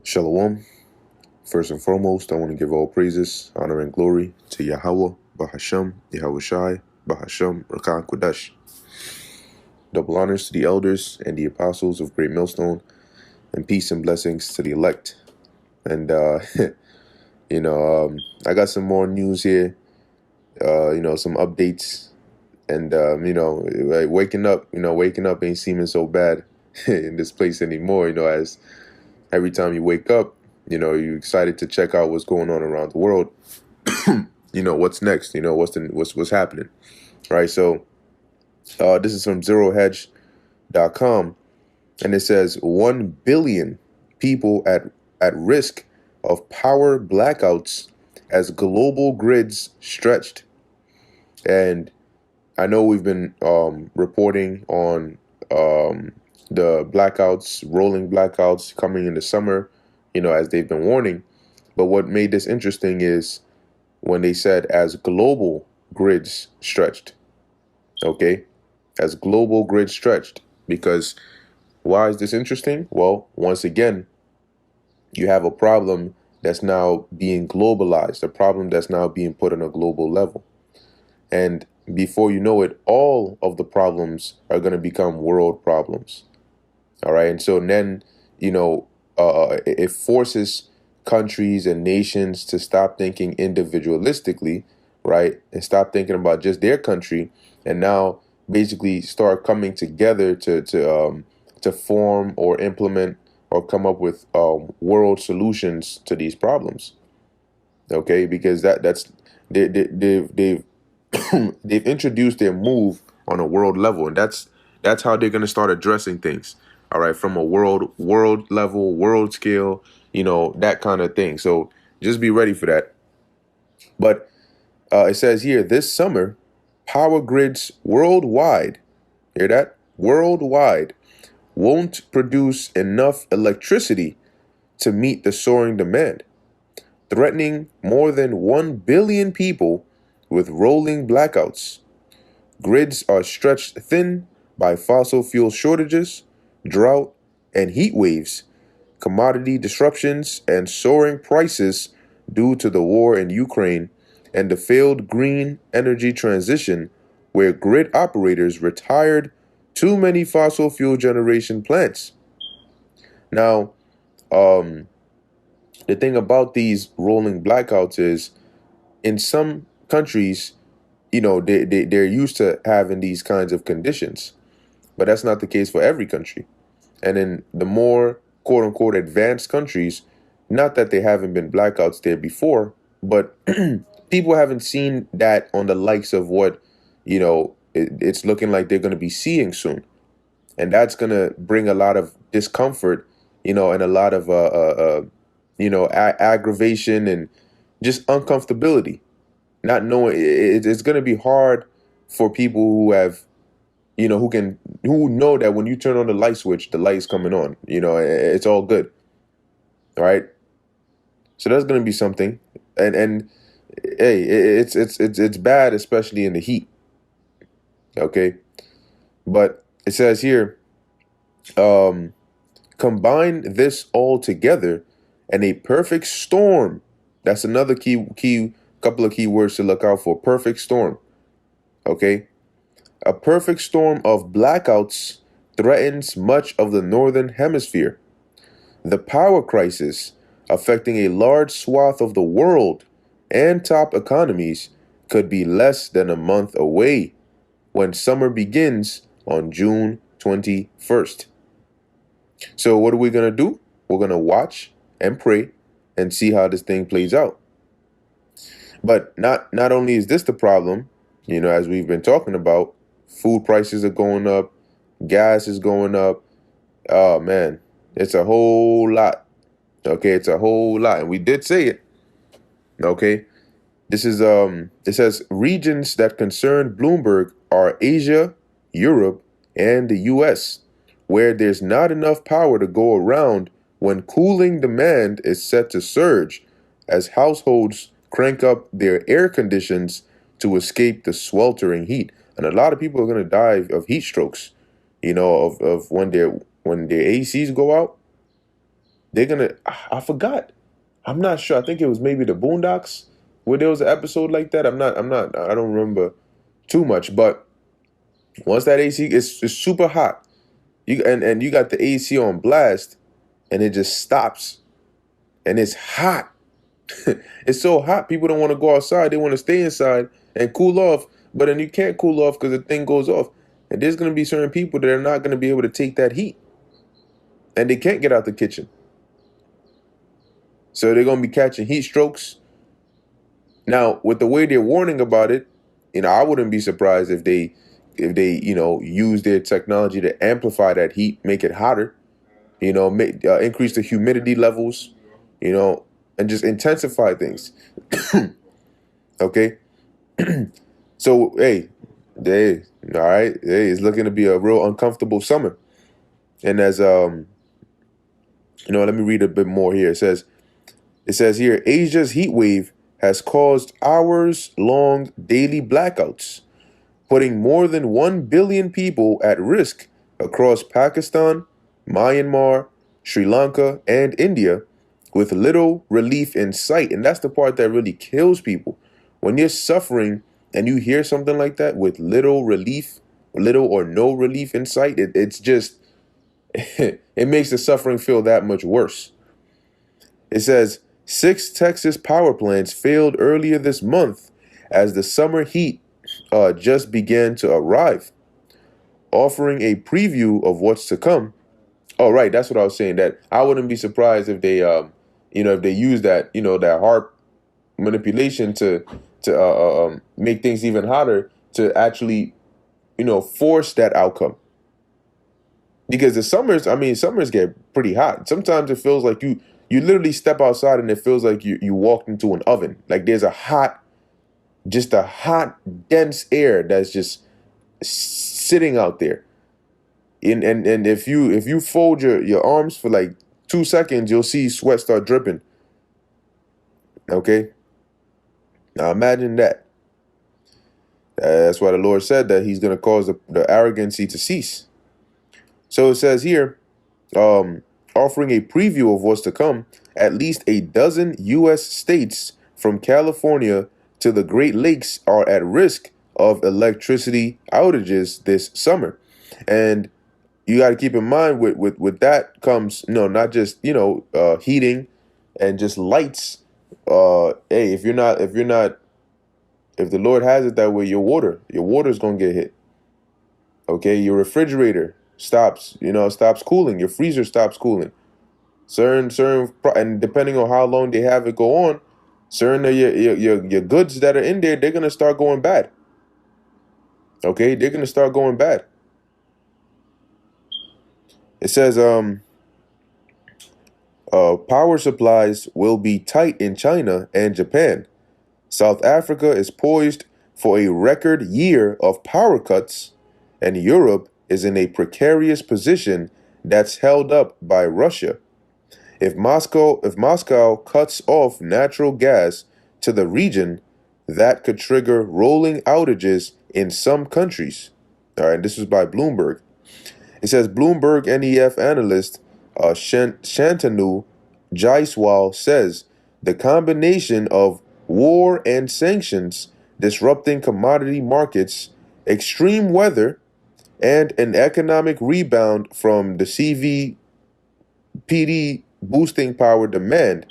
Shalom. First and foremost, I want to give all praises, honor, and glory to Yahweh, Bahasham, Yahweh Shai, Bahasham, Rakan Kodesh. Double honors to the elders and the apostles of Great Millstone, and peace and blessings to the elect. And, I got some more news here, some updates. And, like waking up ain't seeming so bad in this place anymore, as every time you wake up, you're excited to check out what's going on around the world. What's next? What's happening, right? So this is from zerohedge.com, and it says 1 billion people at risk of power blackouts as global grids stretched. And I know we've been reporting on the blackouts, rolling blackouts coming in the summer, as they've been warning. But what made this interesting is when they said as global grids stretched, okay? As global grids stretched. Because why is this interesting? Well, once again, you have a problem that's now being globalized, a problem that's now being put on a global level. And before you know it, all of the problems are going to become world problems. All right. And so then, it forces countries and nations to stop thinking individualistically, right? And stop thinking about just their country, and now basically start coming together to form or implement or come up with world solutions to these problems. Okay, because they've they've introduced their move on a world level, and that's how they're going to start addressing things. All right, from a world level, world scale, that kind of thing. So just be ready for that. But it says here, this summer, power grids worldwide, hear that? Worldwide, won't produce enough electricity to meet the soaring demand, threatening more than 1 billion people with rolling blackouts. Grids are stretched thin by fossil fuel shortages, drought, and heat waves, commodity disruptions, and soaring prices due to the war in Ukraine and the failed green energy transition, where grid operators retired too many fossil fuel generation plants. Now, the thing about these rolling blackouts is in some countries, they're used to having these kinds of conditions, but that's not the case for every country. And in the more quote unquote advanced countries, not that there haven't been blackouts there before, but people haven't seen that on the likes of what, it's looking like they're going to be seeing soon. And that's going to bring a lot of discomfort, and a lot of, aggravation and just uncomfortability. Not knowing it's going to be hard for people who have, who know that when you turn on the light switch, the light's coming on. It's all good. All right. So that's going to be something, and hey, it's bad, especially in the heat. Okay, but it says here, combine this all together, and a perfect storm. That's another key couple of key words to look out for. Perfect storm. Okay. A perfect storm of blackouts threatens much of the northern hemisphere. The power crisis, affecting a large swath of the world and top economies, could be less than a month away when summer begins on June 21st. So what are we going to do? We're going to watch and pray and see how this thing plays out. But not only is this the problem, as we've been talking about, food prices are going up, gas is going up. Oh man, it's a whole lot. Okay, it's a whole lot. And we did say it. Okay. This is it says regions that concern Bloomberg are Asia, Europe, and the US, where there's not enough power to go around when cooling demand is set to surge as households crank up their air conditions to escape the sweltering heat. And a lot of people are going to die of heat strokes, of when their ACs go out. They're gonna. I forgot. I'm not sure. I think it was maybe the Boondocks where there was an episode like that. I'm not. I'm not. I don't remember too much. But once that AC is super hot, and you got the AC on blast, and it just stops, and it's hot. It's so hot. People don't want to go outside. They want to stay inside and cool off. But then you can't cool off because the thing goes off. And there's going to be certain people that are not going to be able to take that heat, and they can't get out the kitchen. So they're going to be catching heat strokes. Now, with the way they're warning about it, I wouldn't be surprised if they use their technology to amplify that heat, make it hotter, increase the humidity levels, and just intensify things. Okay. So, all right, hey, it's looking to be a real uncomfortable summer. And as let me read a bit more here. It says here, Asia's heat wave has caused hours-long daily blackouts, putting more than 1 billion people at risk across Pakistan, Myanmar, Sri Lanka, and India, with little relief in sight. And that's the part that really kills people. When you're suffering and you hear something like that with little or no relief in sight, it's just, it makes the suffering feel that much worse. It says 6 Texas power plants failed earlier this month as the summer heat just began to arrive, offering a preview of what's to come. Oh, right, that's what I was saying. That I wouldn't be surprised if they, if they use that, that HARP manipulation to make things even hotter to actually, force that outcome. Because summers get pretty hot. Sometimes it feels like you literally step outside and it feels like you walked into an oven. Like there's a hot, dense air that's just sitting out there. And if you fold your arms for like 2 seconds, you'll see sweat start dripping. Okay? Now imagine that. That's why the Lord said that he's going to cause the arrogancy to cease. So it says here, offering a preview of what's to come, at least a dozen U.S. states from California to the Great Lakes are at risk of electricity outages this summer. And you got to keep in mind with that comes, not just, heating and just lights. Hey, if the Lord has it that way, your water's going to get hit. Okay. Your refrigerator stops cooling. Your freezer stops cooling. And depending on how long they have it go on, certain of your goods that are in there, they're going to start going bad. Okay. They're going to start going bad. It says, power supplies will be tight in China and Japan. South Africa is poised for a record year of power cuts, and Europe is in a precarious position that's held up by Russia. If Moscow cuts off natural gas to the region, that could trigger rolling outages in some countries. All right, this is by Bloomberg. It says Bloomberg NEF analyst Shantanu Jaiswal says the combination of war and sanctions disrupting commodity markets, extreme weather, and an economic rebound from the CVPD boosting power demand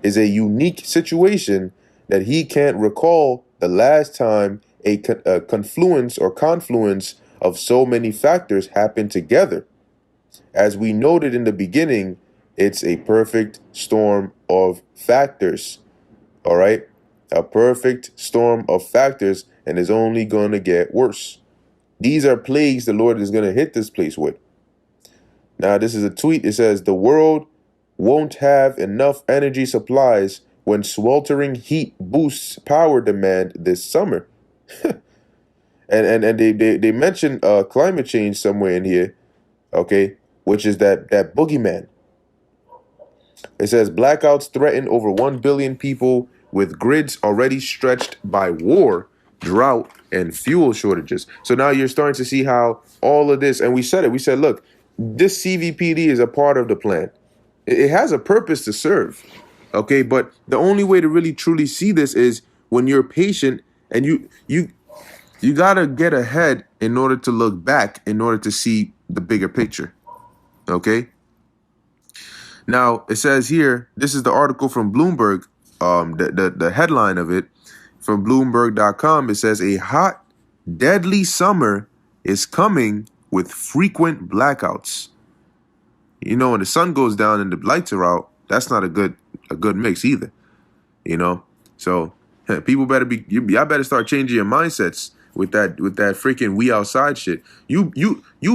is a unique situation that he can't recall the last time a confluence of so many factors happened together. As we noted in the beginning, it's a perfect storm of factors. All right? A perfect storm of factors, and it's only going to get worse. These are plagues the Lord is going to hit this place with. Now, this is a tweet. It says, the world won't have enough energy supplies when sweltering heat boosts power demand this summer. and they mentioned climate change somewhere in here, okay, which is that boogeyman. It says blackouts threaten over 1 billion people with grids already stretched by war, drought, and fuel shortages. So now you're starting to see how all of this, and we said, look, this CVPD is a part of the plan. It has a purpose to serve. Okay, but the only way to really truly see this is when you're patient and you gotta get ahead in order to look back, in order to see the bigger picture. Okay. Now it says here, this is the article from Bloomberg. The headline of it from Bloomberg.com. It says a hot, deadly summer is coming with frequent blackouts. You know, when the sun goes down and the lights are out, that's not a good mix either. You know, so people better be y'all better start changing your mindsets with that freaking we outside shit. You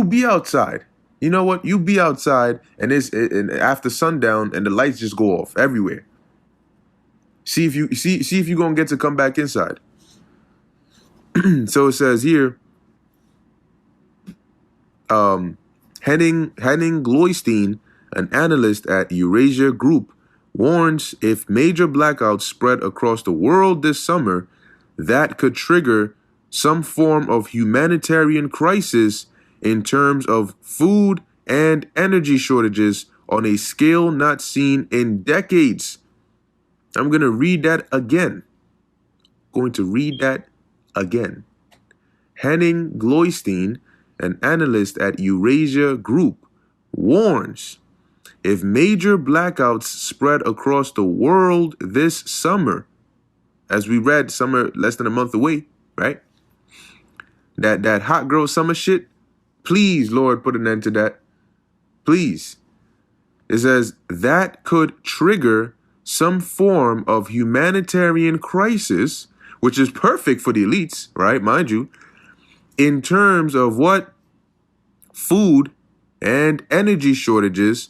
be outside. You know what? You be outside and and after sundown and the lights just go off everywhere. See if you're gonna get to come back inside. So it says here, Henning Gloystein, an analyst at Eurasia Group, warns if major blackouts spread across the world this summer, that could trigger some form of humanitarian crisis in terms of food and energy shortages on a scale not seen in decades. I'm going to read that again. Henning Gloystein, an analyst at Eurasia Group, warns if major blackouts spread across the world this summer, as we read, summer less than a month away, right? That hot girl summer shit, please, Lord, put an end to that. Please. It says that could trigger some form of humanitarian crisis, which is perfect for the elites, right? Mind you, in terms of what? Food and energy shortages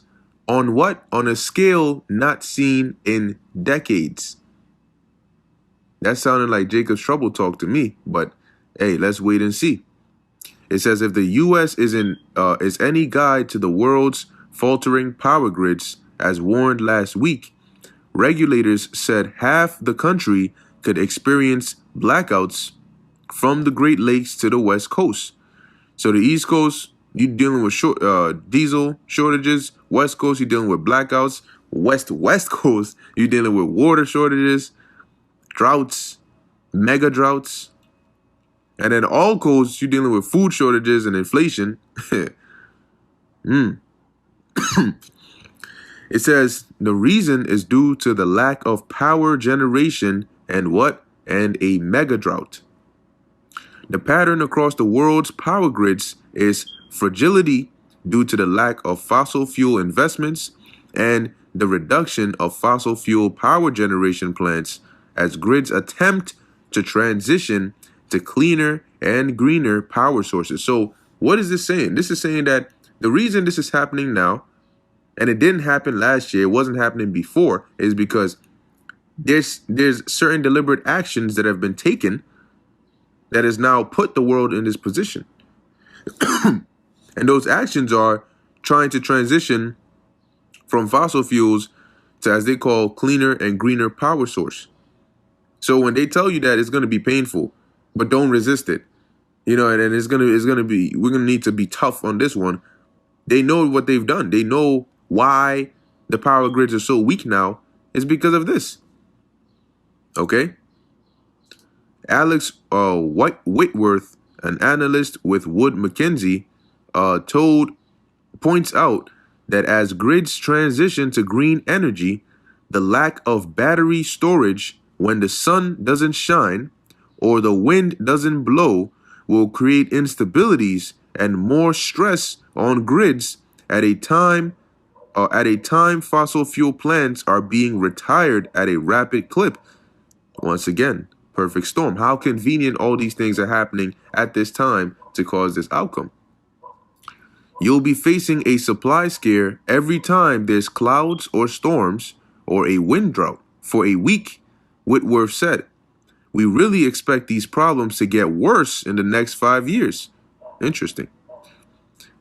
on what? On a scale not seen in decades. That sounded like Jacob's trouble talk to me, but hey, let's wait and see. It says if the U.S. is any guide to the world's faltering power grids, as warned last week, regulators said half the country could experience blackouts from the Great Lakes to the West Coast. So the East Coast, you're dealing with diesel shortages. West Coast, you're dealing with blackouts. West Coast, you're dealing with water shortages, droughts, mega droughts. And then all coasts, you're dealing with food shortages and inflation. It says the reason is due to the lack of power generation and what? And a mega drought. The pattern across the world's power grids is fragility due to the lack of fossil fuel investments and the reduction of fossil fuel power generation plants as grids attempt to transition to cleaner and greener power sources. So what is this saying? This is saying that the reason this is happening now, and it didn't happen last year, it wasn't happening before, is because there's certain deliberate actions that have been taken that has now put the world in this position. And those actions are trying to transition from fossil fuels to, as they call, cleaner and greener power source. So when they tell you that, it's going to be painful, but don't resist it. You know, and we're going to need to be tough on this one. They know what they've done. They know why the power grids are so weak now. It's because of this. Okay? Alex Whitworth, an analyst with Wood Mackenzie, points out that as grids transition to green energy, the lack of battery storage when the sun doesn't shine or the wind doesn't blow will create instabilities and more stress on grids at a time fossil fuel plants are being retired at a rapid clip. Once again, perfect storm. How convenient all these things are happening at this time to cause this outcome. You'll be facing a supply scare every time there's clouds or storms or a wind drought for a week, Whitworth said. We really expect these problems to get worse in the next 5 years. Interesting.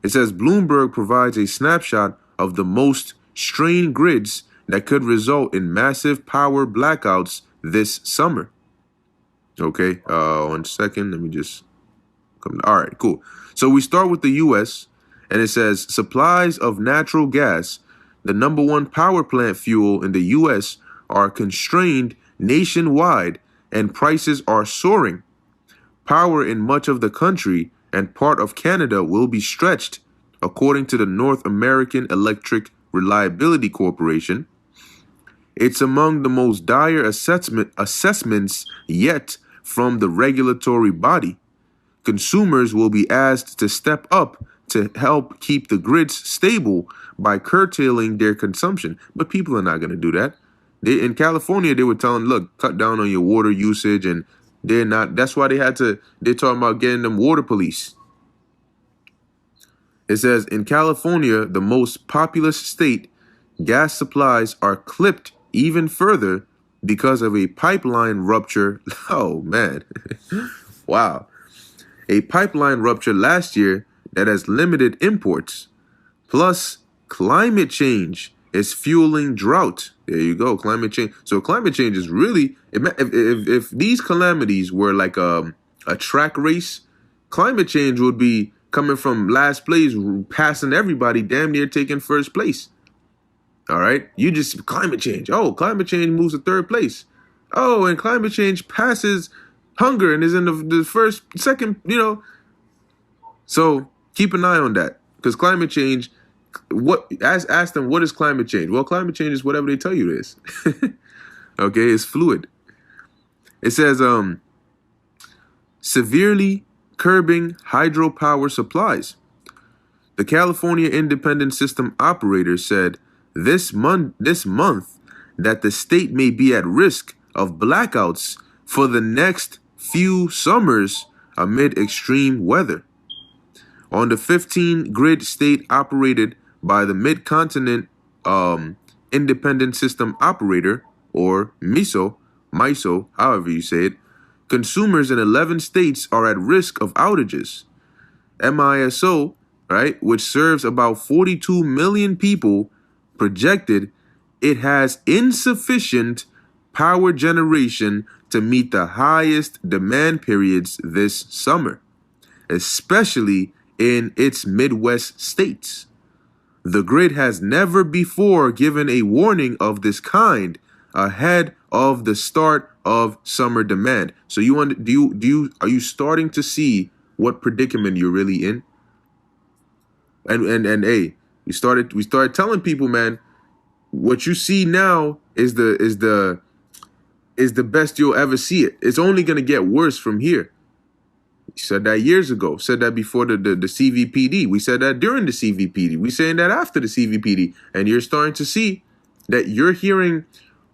It says Bloomberg provides a snapshot of the most strained grids that could result in massive power blackouts this summer. Okay, 1 second. Let me just come. All right, cool. So we start with the U.S., and it says supplies of natural gas the #1 power plant fuel in the U.S., are constrained nationwide and prices are soaring. Power in much of the country and part of Canada will be stretched, according to the North American Electric Reliability Corporation. It's among the most dire assessments yet from the regulatory body. Consumers will be asked to step up to help keep the grids stable by curtailing their consumption. But people are not going to do that. In California, they were telling, look, cut down on your water usage, and they're not. That's why they're talking about getting them water police. It says, in California, the most populous state, gas supplies are clipped even further because of a pipeline rupture. Oh, man. Wow. A pipeline rupture last year that has limited imports. Plus, climate change is fueling drought. There you go, climate change. So climate change is really, if these calamities were like a track race, climate change would be coming from last place, passing everybody, damn near taking first place. All right, you just climate change. Oh, climate change moves to third place. Oh, and climate change passes hunger and is in the first, second, So keep an eye on that, because climate change, ask them, what is climate change? Well, climate change is whatever they tell you it is. Okay, it's fluid. It says severely curbing hydropower supplies. The California Independent System Operator said this month that the state may be at risk of blackouts for the next few summers amid extreme weather. On the 15 grid state operated by the Mid-Continent Independent System Operator, or MISO, however you say it, consumers in 11 states are at risk of outages. MISO, right, which serves about 42 million people, projected it has insufficient power generation to meet the highest demand periods this summer, especially in its Midwest states. The grid has never before given a warning of this kind ahead of the start of summer demand. So are you starting to see what predicament you're really in? And hey, we started telling people, man, what you see now is the best you'll ever see it. It's only gonna get worse from here. We said that years ago. Said that before the CVPD. We said that during the CVPD. We saying that after the CVPD. And you're starting to see that you're hearing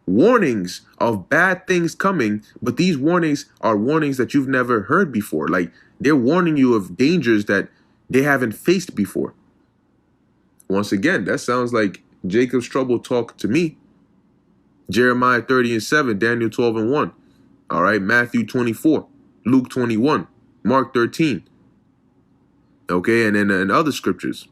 warnings of bad things coming, but these warnings are warnings that you've never heard before. Like, they're warning you of dangers that they haven't faced before. Once again, that sounds like Jacob's trouble talk to me. Jeremiah 30:7, Daniel 12:1. All right, Matthew 24, Luke 21, Mark 13. Okay, and then other scriptures.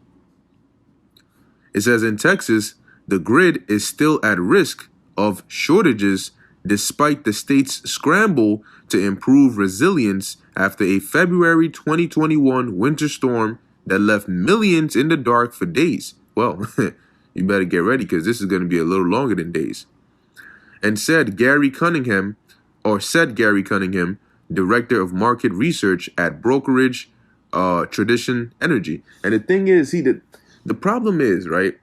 It says in Texas, the grid is still at risk of shortages despite the state's scramble to improve resilience after a February 2021 winter storm that left millions in the dark for days. Well, you better get ready, because this is going to be a little longer than days. And said Gary Cunningham, director of market research at brokerage Tradition Energy. And the thing is, the problem is, right,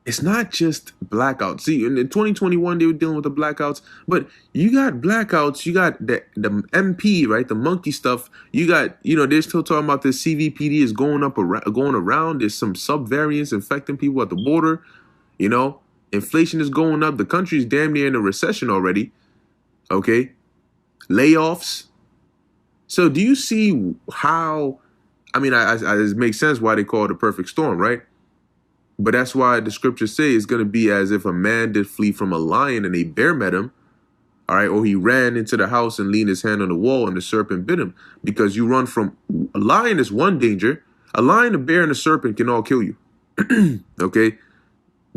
it's not just blackouts. See, in 2021, they were dealing with the blackouts, but you got blackouts, you got the MP, right, the monkey stuff. You got, they're still talking about this CVPD is going around. There's some subvariants infecting people at the border. Inflation is going up. The country's damn near in a recession already. Okay, layoffs. So do you see how? I mean, it makes sense why they call it a perfect storm, right? But that's why the scriptures say it's going to be as if a man did flee from a lion and a bear met him. All right. Or he ran into the house and leaned his hand on the wall and the serpent bit him. Because you run from a lion is one danger. A lion, a bear, and a serpent can all kill you. Okay.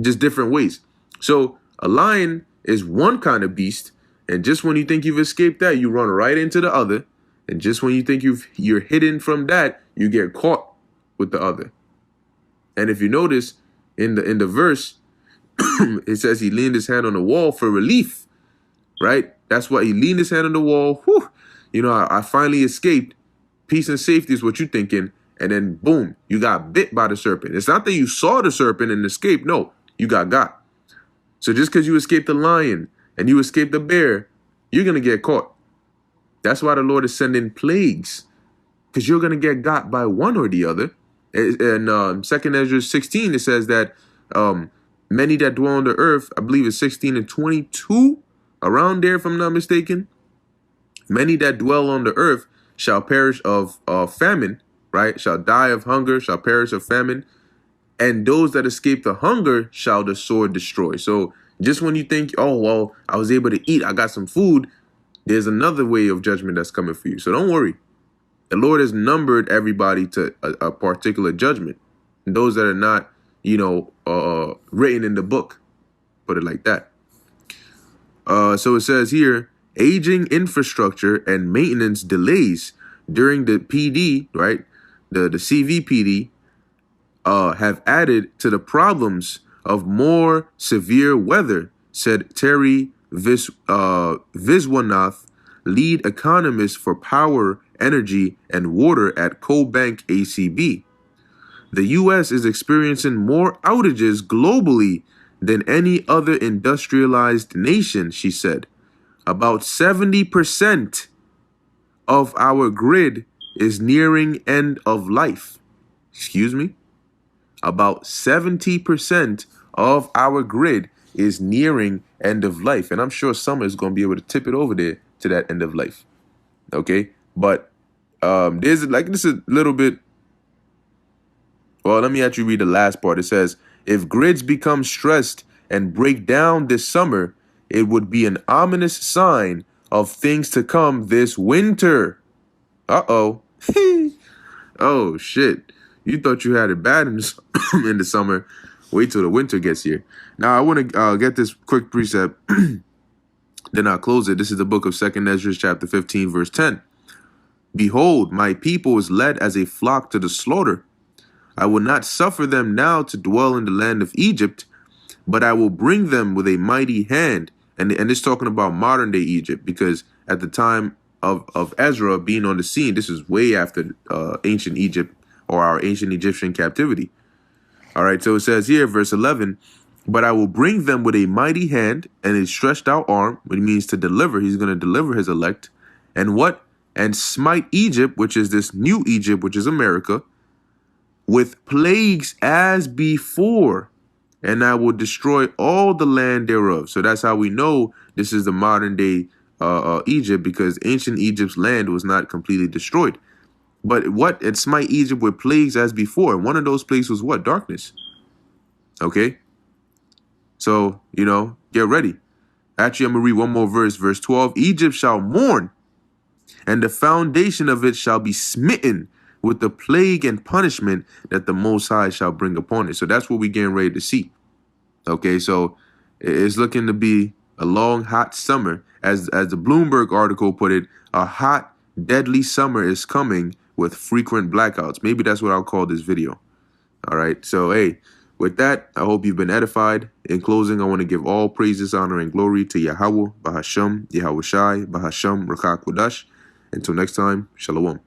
Just different ways. So a lion is one kind of beast. And just when you think you've escaped that, you run right into the other. And just when you think you're hidden from that, you get caught with the other. And if you notice, in the verse, It says he leaned his hand on the wall for relief, right? That's why he leaned his hand on the wall. Whew, you know, I finally escaped. Peace and safety is what you're thinking. And then, boom, you got bit by the serpent. It's not that you saw the serpent and escaped. No, you got. So just because you escaped the lion and you escaped the bear, you're going to get caught. That's why the Lord is sending plagues, because you're going to get got by one or the other. In 2nd Ezra 16, it says that many that dwell on the earth, I believe it's 16 and 22, around there, if I'm not mistaken. Many that dwell on the earth shall perish of famine, right? Shall die of hunger, shall perish of famine. And those that escape the hunger shall the sword destroy. So just when you think, oh, well, I was able to eat, I got some food, there's another way of judgment that's coming for you. So don't worry. The Lord has numbered everybody to a particular judgment. And those that are not, written in the book, put it like that. So it says here, aging infrastructure and maintenance delays during the PD, right? The CVPD have added to the problems of more severe weather, said Terry Viswanath, lead economist for power, energy, and water at CoBank ACB. The U.S. is experiencing more outages globally than any other industrialized nation, she said. About 70% of our grid is nearing end of life. Excuse me? About 70% of our grid is nearing end of life. And I'm sure summer is going to be able to tip it over there to that end of life. Okay? But this is a little bit. Well, let me actually read the last part. It says, if grids become stressed and break down this summer, it would be an ominous sign of things to come this winter. Uh-oh. Oh, shit. You thought you had it bad in the summer. Wait till the winter gets here. Now, I want to get this quick precept. Then I'll close it. This is the book of 2nd Ezra, chapter 15, verse 10. Behold, my people is led as a flock to the slaughter. I will not suffer them now to dwell in the land of Egypt, but I will bring them with a mighty hand. And it's talking about modern day Egypt, because at the time of Ezra being on the scene, this is way after ancient Egypt, or our ancient Egyptian captivity. All right, so it says here, verse 11, but I will bring them with a mighty hand and a stretched out arm, which means to deliver. He's going to deliver his elect. And what? And smite Egypt, which is this new Egypt, which is America, with plagues as before, and I will destroy all the land thereof. So that's how we know this is the modern day Egypt, because ancient Egypt's land was not completely destroyed. But what? And smite Egypt with plagues as before. And one of those plagues was what? Darkness. Okay? So, get ready. Actually, I'm going to read one more verse. Verse 12, Egypt shall mourn, and the foundation of it shall be smitten with the plague and punishment that the Most High shall bring upon it. So that's what we're getting ready to see. Okay, so it's looking to be a long, hot summer. As the Bloomberg article put it, a hot, deadly summer is coming with frequent blackouts. Maybe that's what I'll call this video. All right, so hey, with that, I hope you've been edified. In closing, I want to give all praises, honor, and glory to Yahweh, Bahasham, Yahweh Shai, Bahasham, Rakak Wadash. Until next time, Shalom.